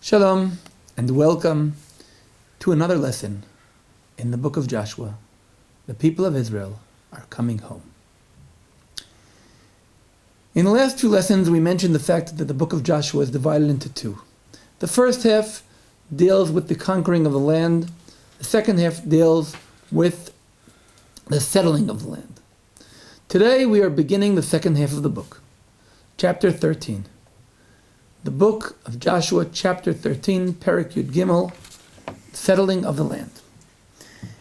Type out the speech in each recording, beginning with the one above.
Shalom and welcome to another lesson in the book of Joshua. The people of Israel are coming home. In the last two lessons we mentioned the fact that the book of Joshua is divided into two. The first half deals with the conquering of the land. The second half deals with the settling of the land. Today we are beginning the second half of the book, chapter 13. The book of Joshua, chapter 13, Perek Yud Gimel, settling of the land.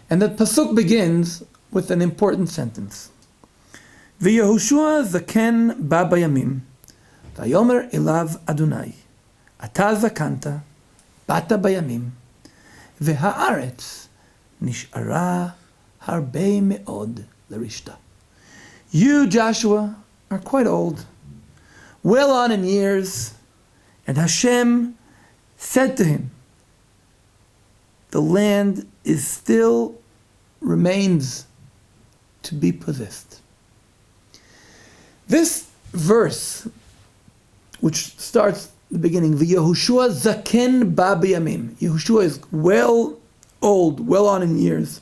And the pasuk begins with an important sentence. V'Yehoshua zaken ba bayamim, vayomer elav Adonai, ata zakanta, bata bayamim, v'haaretz nish'ara harbe me'od l'rishta. You, Joshua, are quite old, well on in years. And Hashem said to him, the land still remains to be possessed. This verse, which starts the beginning, V'Yehoshua zaken ba b'yamim, Yehoshua is well old, well on in years,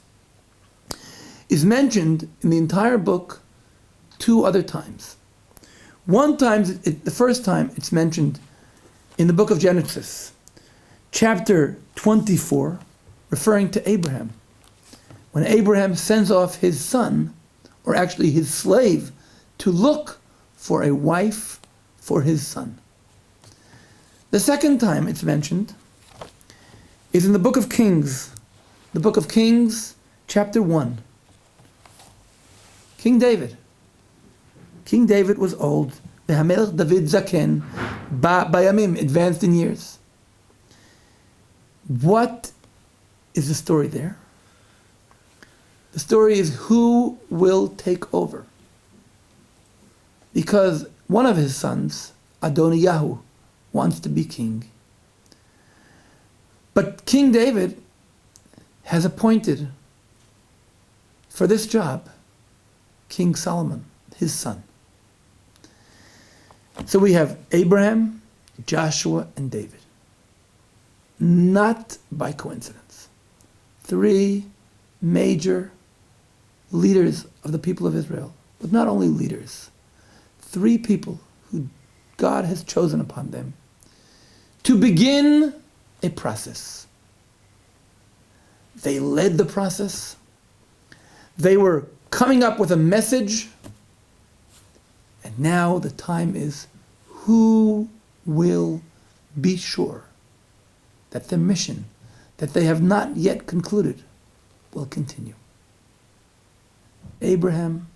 is mentioned in the entire book two other times. One time, the first time it's mentioned in the book of Genesis, chapter 24, referring to Abraham. When Abraham sends off his son, or actually his slave, to look for a wife for his son. The second time it's mentioned is in the book of Kings. The book of Kings, chapter 1. King David. King David was old. V'hamelech David zaken ba bayamim, advanced in years. What is the story there? The story is who will take over. Because one of his sons, Adoniyahu, wants to be king. But King David has appointed for this job King Solomon, his son. So we have Abraham, Joshua, and David. Not by coincidence. Three major leaders of the people of Israel. But not only leaders. Three people who God has chosen upon them to begin a process. They led the process. They were coming up with a message. And now the time is, who will be sure that the mission that they have not yet concluded will continue? Abraham,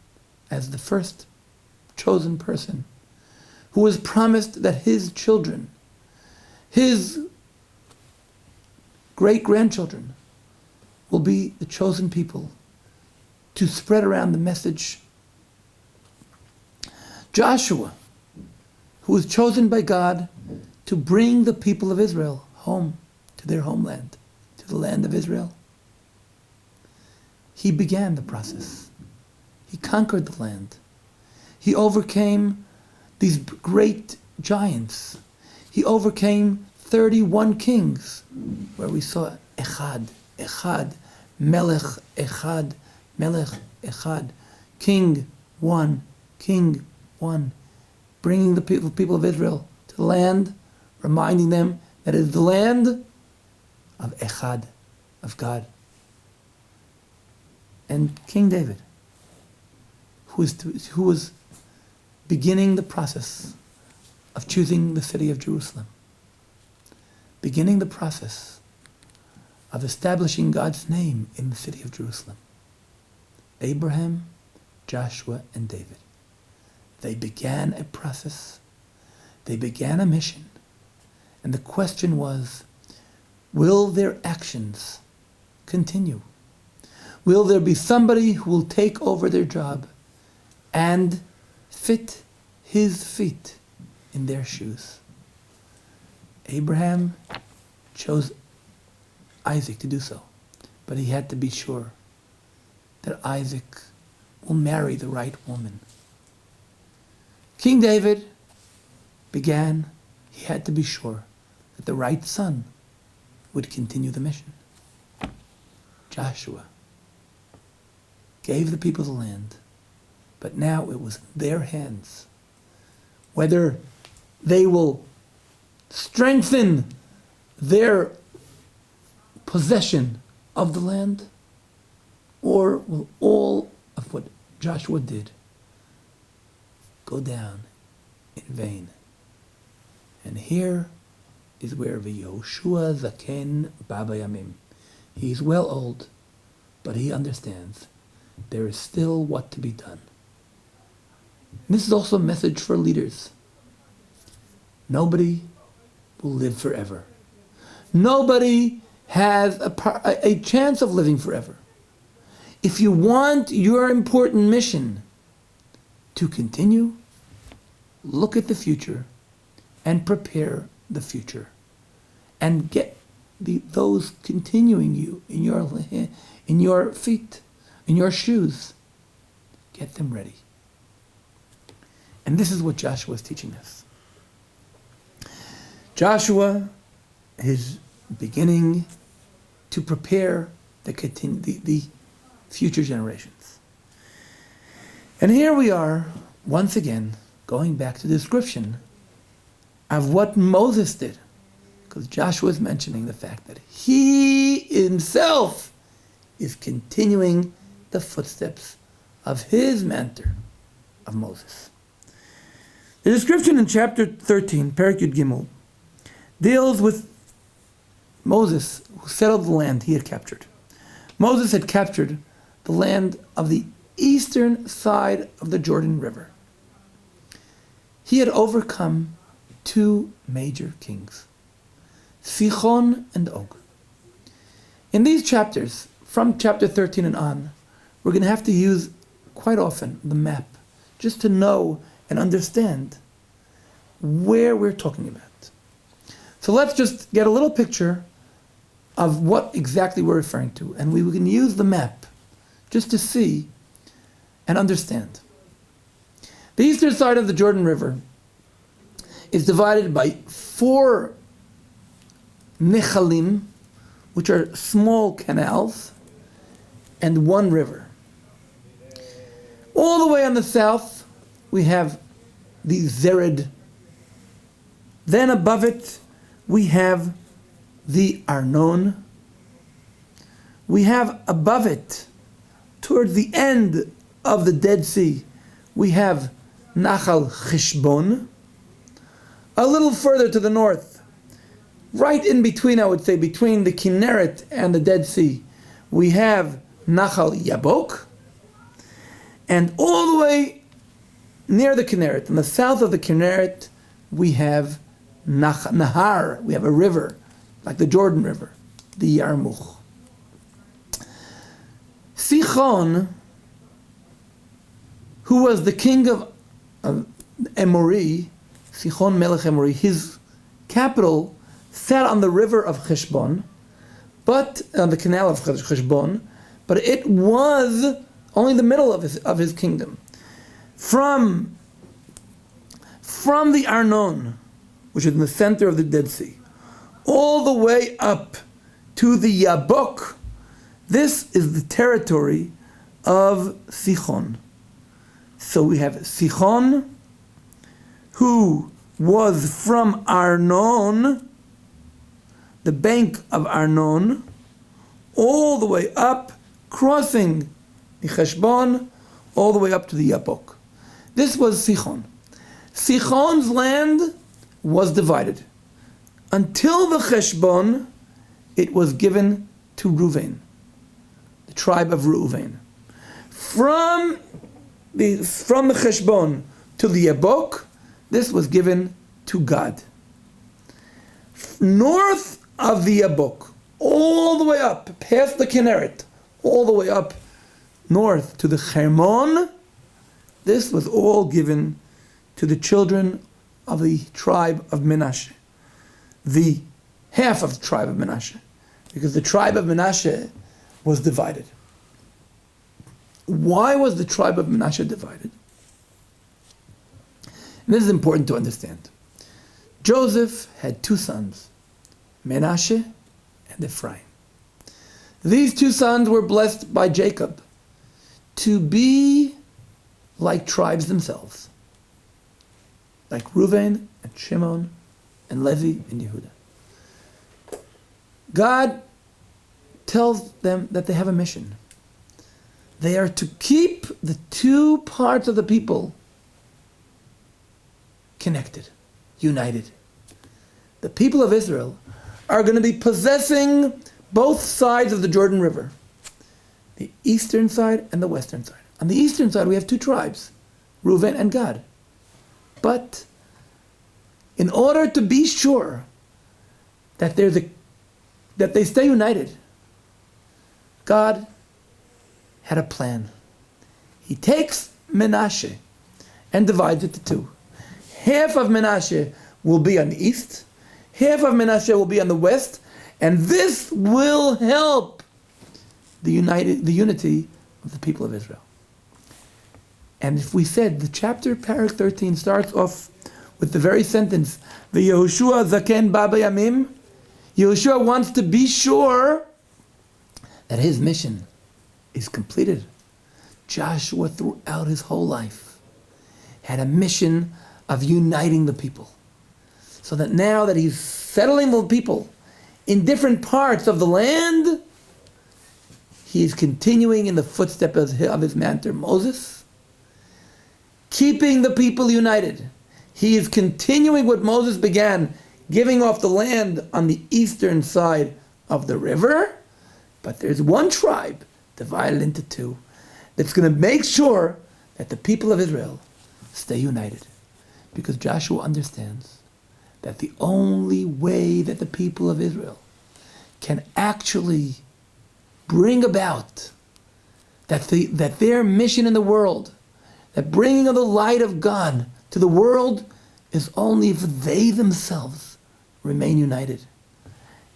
as the first chosen person, who was promised that his children, his great-grandchildren, will be the chosen people to spread around the message. Joshua, who was chosen by God to bring the people of Israel home to their homeland, to the land of Israel. He began the process. He conquered the land. He overcame these great giants. He overcame 31 kings, where we saw Echad, Melech Echad, King one, bringing the people of Israel to the land, reminding them that it is the land of Echad, of God. And King David, who was beginning the process of choosing the city of Jerusalem, beginning the process of establishing God's name in the city of Jerusalem. Abraham, Joshua, and David. They began a process. They began a mission. And the question was, will their actions continue? Will there be somebody who will take over their job and fit his feet in their shoes? Abraham chose Isaac to do so, but he had to be sure that Isaac will marry the right woman. King David he had to be sure that the right son would continue the mission. Joshua gave the people the land, but now it was in their hands. Whether they will strengthen their possession of the land, or will all of what Joshua did go down in vain? And here is where Yehoshua Zaken Baba Yamim. He's well old, but he understands there is still what to be done. And this is also a message for leaders. Nobody will live forever. Nobody has a chance of living forever. If you want your important mission to continue, look at the future and prepare the future, and get those continuing you in your feet, in your shoes. Get them ready. And this is what Joshua is teaching us. Joshua is beginning to prepare the future generations. And here we are, once again, going back to the description of what Moses did. Because Joshua is mentioning the fact that he himself is continuing the footsteps of his mentor, of Moses. The description in chapter 13, Perek Yud Gimel, deals with Moses, who settled the land he had captured. Moses had captured the land of the eastern side of the Jordan River. He had overcome two major kings, Sichon and Og. In these chapters, from chapter 13 and on, we're going to have to use quite often the map just to know and understand where we're talking about. So let's just get a little picture of what exactly we're referring to, and we can use the map just to see and understand. The eastern side of the Jordan River is divided by 4 nechalim, which are small canals, and 1 river. All the way on the south, we have the Zered. Then above it, we have the Arnon. We have above it, towards the end of the Dead Sea, we have Nachal Cheshbon. A little further to the north, right in between, I would say, between the Kinneret and the Dead Sea, we have Nachal Yabok. And all the way near the Kinneret, in the south of the Kinneret, we have Nahar, we have a river, like the Jordan River, the Yarmuk. Sichon, who was the king of Emori, Sichon Melech Emori, his capital sat on the river of Cheshbon, but on the canal of Cheshbon, but it was only the middle of his kingdom. From the Arnon, which is in the center of the Dead Sea, all the way up to the Yabok, this is the territory of Sichon. So we have Sichon, who was from Arnon, the bank of Arnon, all the way up, crossing the Cheshbon, all the way up to the Yabok. This was Sichon. Sichon's land was divided. Until the Cheshbon, it was given to Reuven, the tribe of Reuven. From the Cheshbon to the Yabok, this was given to Gad. North of the Yabok, all the way up, past the Kinneret, all the way up north to the Hermon, this was all given to the children of the tribe of Menashe, the half of the tribe of Menashe, because the tribe of Menashe was divided. Why was the tribe of Menashe divided? And this is important to understand. Joseph had 2 sons, Menashe and Ephraim. These two sons were blessed by Jacob to be like tribes themselves, like Reuven and Shimon and Levi and Yehudah. God tells them that they have a mission. They are to keep the two parts of the people connected, united. The people of Israel are going to be possessing both sides of the Jordan River, the eastern side and the western side. On the eastern side, we have two tribes, Reuven and Gad. But in order to be sure that they stay united, God had a plan. He takes Menashe and divides it to two. Half of Menashe will be on the east, half of Menashe will be on the west, and this will help the unity of the people of Israel. And if we said the chapter, Parak 13, starts off with the very sentence, the Yehoshua Zaken Ba B'Yamim, Yehoshua wants to be sure that his mission is completed. Joshua, throughout his whole life, had a mission of uniting the people. So that now that he's settling the people in different parts of the land, he is continuing in the footsteps of his mentor Moses, keeping the people united. He is continuing what Moses began, giving off the land on the eastern side of the river, but there's one tribe divided into two that's going to make sure that the people of Israel stay united. Because Joshua understands that the only way that the people of Israel can actually bring about that their mission in the world, that bringing of the light of God to the world, is only if they themselves remain united.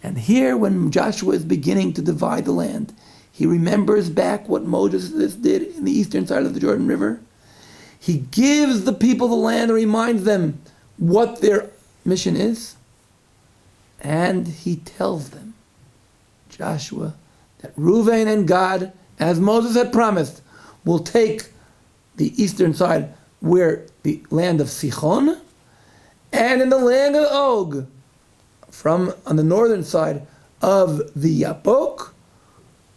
And here, when Joshua is beginning to divide the land, he remembers back what Moses did in the eastern side of the Jordan River. He gives the people the land and reminds them what their mission is. And he tells them, Joshua, that Reuven and Gad, as Moses had promised, will take the eastern side, where the land of Sichon, and in the land of Og, on the northern side of the Yapok,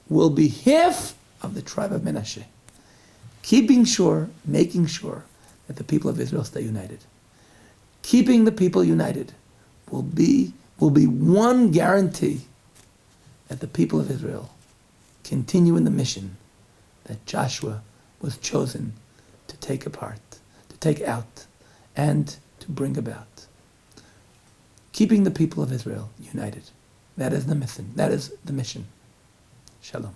will be half of the tribe of Menashe. Making sure that the people of Israel stay united. Keeping the people united will be one guarantee that the people of Israel continue in the mission that Joshua was chosen to take out, and to bring about. Keeping the people of Israel united. That is the mission. Shalom.